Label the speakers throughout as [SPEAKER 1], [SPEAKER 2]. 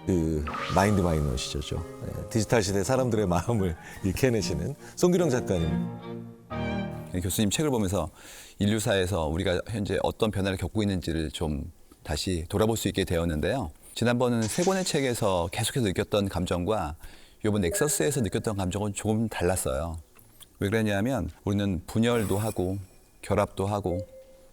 [SPEAKER 1] 그 마인드 마이너시죠. 디지털 시대 사람들의 마음을 이렇게 해내시는 송기령 작가님.
[SPEAKER 2] 교수님 책을 보면서 인류사에서 우리가 현재 어떤 변화를 겪고 있는지를 좀 다시 돌아볼 수 있게 되었는데요. 지난번은 세 권의 책에서 계속해서 느꼈던 감정과 이번 넥서스에서 느꼈던 감정은 조금 달랐어요. 왜 그러냐면 우리는 분열도 하고 결합도 하고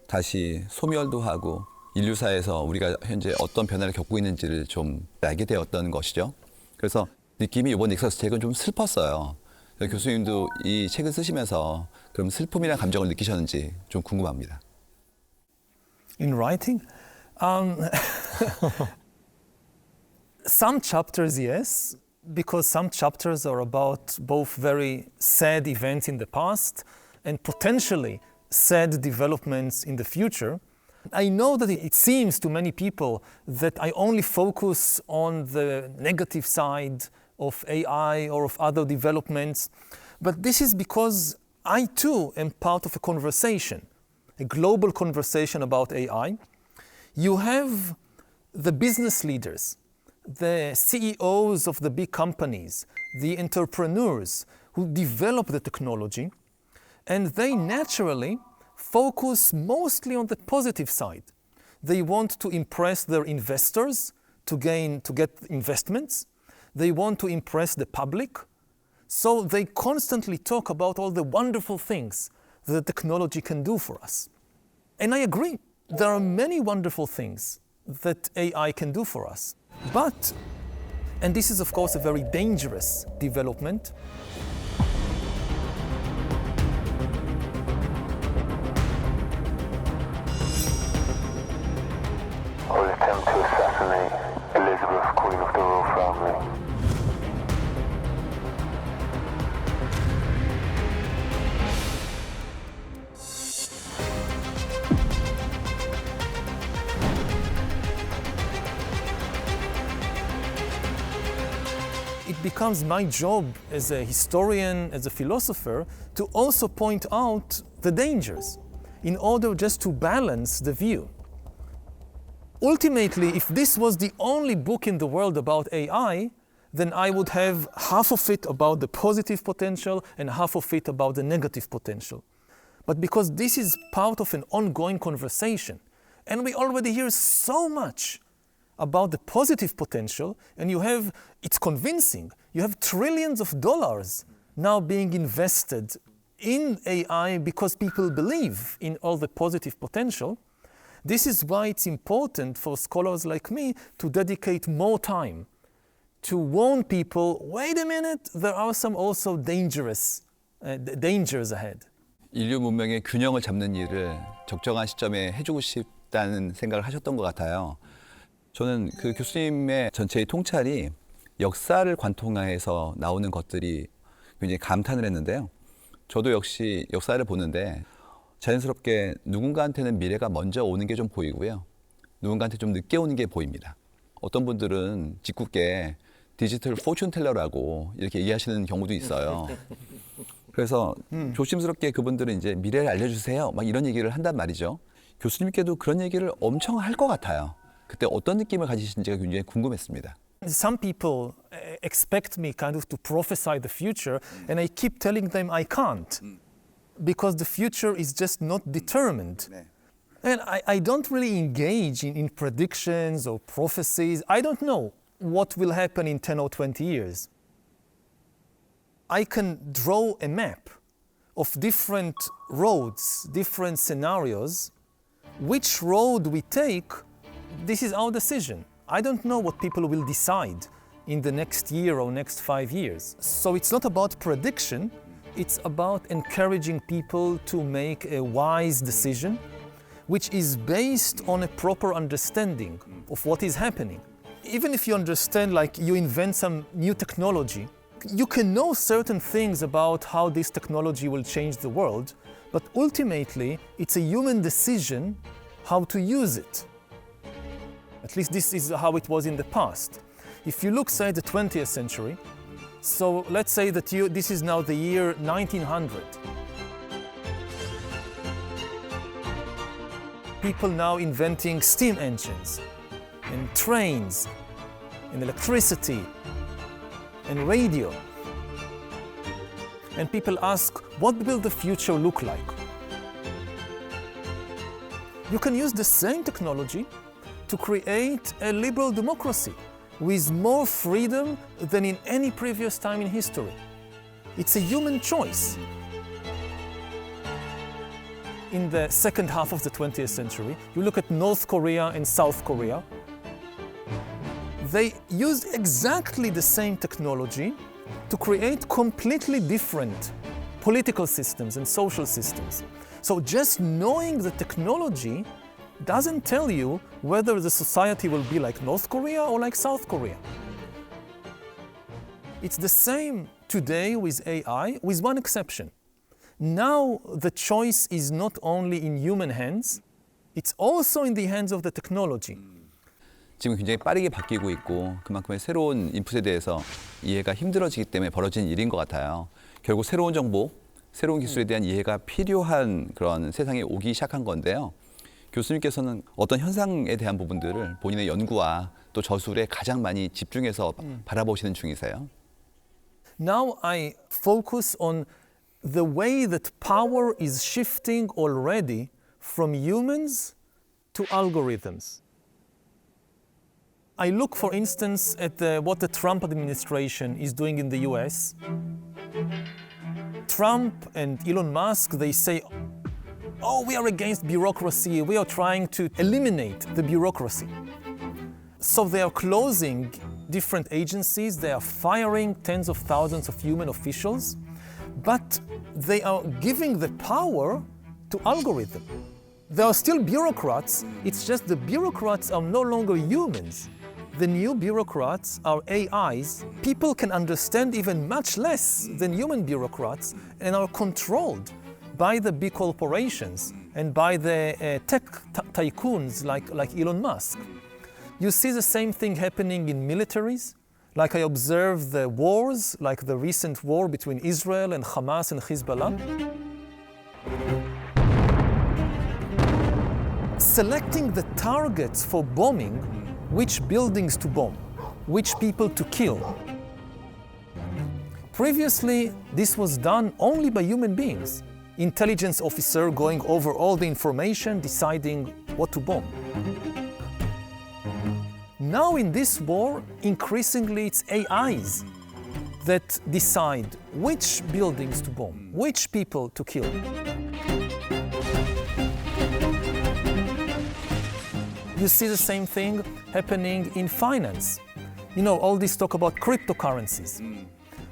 [SPEAKER 2] 다시 소멸도 하고 인류사에서 우리가 현재 어떤 변화를 겪고 있는지를 좀 알게 되었던 것이죠. 그래서 느낌이 이번 넥서스 책은 좀 슬펐어요. 교수님도 이 책을 쓰시면서 그럼 슬픔이라는 감정을 느끼셨는지 좀 궁금합니다.
[SPEAKER 3] In writing? Some chapters, yes, because some chapters are about both very sad events in the past and potentially sad developments in the future. I know that it seems to many people that I only focus on the negative side of AI or of other developments, but this is because I too am part of a conversation, a global conversation about AI. You have the business leaders, the CEOs of the big companies, the entrepreneurs who develop the technology, and they naturally focus mostly on the positive side. They want to impress their investors to get investments. They want to impress the public. So they constantly talk about all the wonderful things that technology can do for us. And I agree, there are many wonderful things that AI can do for us. But, and this is of course a very dangerous development,
[SPEAKER 4] will attempt to assassinate Elizabeth, Queen of the Royal Family.
[SPEAKER 3] it becomes my job as a historian, as a philosopher, to also point out the dangers in order just to balance the view. Ultimately, if this was the only book in the world about AI, then I would have half of it about the positive potential and half of it about the negative potential. But because this is part of an ongoing conversation, and we already hear so much about the positive potential, and it's convincing, you have trillions of dollars now being invested in AI because people believe in all the positive potential. This is why it's important for scholars like me to dedicate more time to warn people, wait a minute, there are some also dangers ahead.
[SPEAKER 2] 인류 문명의 균형을 잡는 일을 적정한 시점에 해주고 싶다는 생각을 하셨던 것 같아요. 저는 그 교수님의 전체의 통찰이 역사를 관통해서 나오는 것들이 굉장히 감탄을 했는데요. 저도 역시 역사를 보는데 자연스럽게 누군가한테는 미래가 먼저 오는 게 좀 보이고요. 누군가한테 좀 늦게 오는 게 보입니다. 어떤 분들은 짓궂게 디지털 포춘텔러라고 이렇게 얘기하시는 경우도 있어요. 그래서 조심스럽게 그분들은 이제 미래를 알려주세요. 막 이런 얘기를 한단 말이죠. 교수님께도 그런 얘기를 엄청 할 것 같아요. 그때 어떤 느낌을 가지신지가 굉장히 궁금했습니다.
[SPEAKER 3] Some people expect me kind of to prophesy the future, and I keep telling them I can't, because the future is just not determined. And I don't really engage in predictions or prophecies. I don't know what will happen in 10 or 20 years. I can draw a map of different roads, different scenarios. Which road we take, this is our decision. I don't know what people will decide in the next year or next 5 years. So it's not about prediction, it's about encouraging people to make a wise decision, which is based on a proper understanding of what is happening. Even if you understand, like you invent some new technology, you can know certain things about how this technology will change the world, but ultimately it's a human decision how to use it. At least this is how it was in the past. If you look, say, at the 20th century, so let's say that this is now the year 1900. People now inventing steam engines and trains. and electricity and radio. And people ask, what will the future look like? You can use the same technology to create a liberal democracy with more freedom than in any previous time in history. It's a human choice. In the second half of the 20th century, you look at North Korea and South Korea. They used exactly the same technology to create completely different political systems and social systems. So just knowing the technology doesn't tell you whether the society will be like North Korea or like South Korea. It's the same today with AI, with one exception. Now the choice is not only in human hands, it's also in the hands of the technology.
[SPEAKER 2] 지금 굉장히 빠르게 바뀌고 있고 그만큼의 새로운 인풋에 대해서 이해가 힘들어지기 때문에 벌어진 일인 것 같아요. 결국 새로운 정보, 새로운 기술에 대한 이해가 필요한 그런 세상에 오기 시작한 건데요. 교수님께서는 어떤 현상에 대한 부분들을 본인의 연구와 또 저술에 가장 많이 집중해서 바라보시는 중이세요?
[SPEAKER 3] Now I focus on the way that power is shifting already from humans to algorithms. I look, for instance, at what the Trump administration is doing in the US. Trump and Elon Musk, they say, oh, we are against bureaucracy, we are trying to eliminate the bureaucracy. So they are closing different agencies, they are firing tens of thousands of human officials, but they are giving the power to algorithms. There are still bureaucrats, it's just the bureaucrats are no longer humans. The new bureaucrats are AIs. People can understand even much less than human bureaucrats and are controlled by the big corporations and by the tech tycoons like Elon Musk. You see the same thing happening in militaries. Like I observe the wars, like the recent war between Israel and Hamas and Hezbollah. Selecting the targets for bombing, which buildings to bomb, which people to kill. Previously, this was done only by human beings. Intelligence officer going over all the information, deciding what to bomb. Now in this war, increasingly it's AIs that decide which buildings to bomb, which people to kill. You see the same thing happening in finance. You know, all this talk about cryptocurrencies.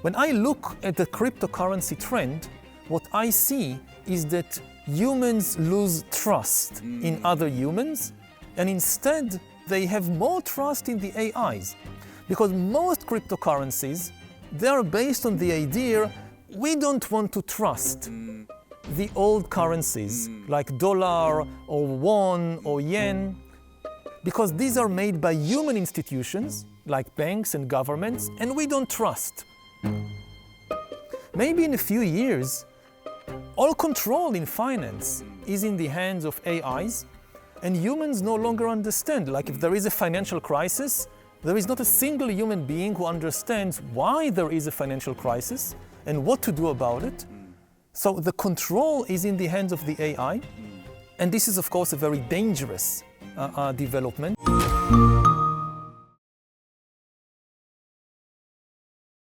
[SPEAKER 3] When I look at the cryptocurrency trend, what I see is that humans lose trust in other humans, and instead they have more trust in the AIs. Because most cryptocurrencies, they are based on the idea we don't want to trust the old currencies like dollar or won or yen, because these are made by human institutions like banks and governments, and we don't trust. Maybe in a few years, all control in finance is in the hands of AIs, and humans no longer understand. Like if there is a financial crisis, there is not a single human being who understands why there is a financial crisis and what to do about it. So the control is in the hands of the AI, and this is of course a very dangerous development.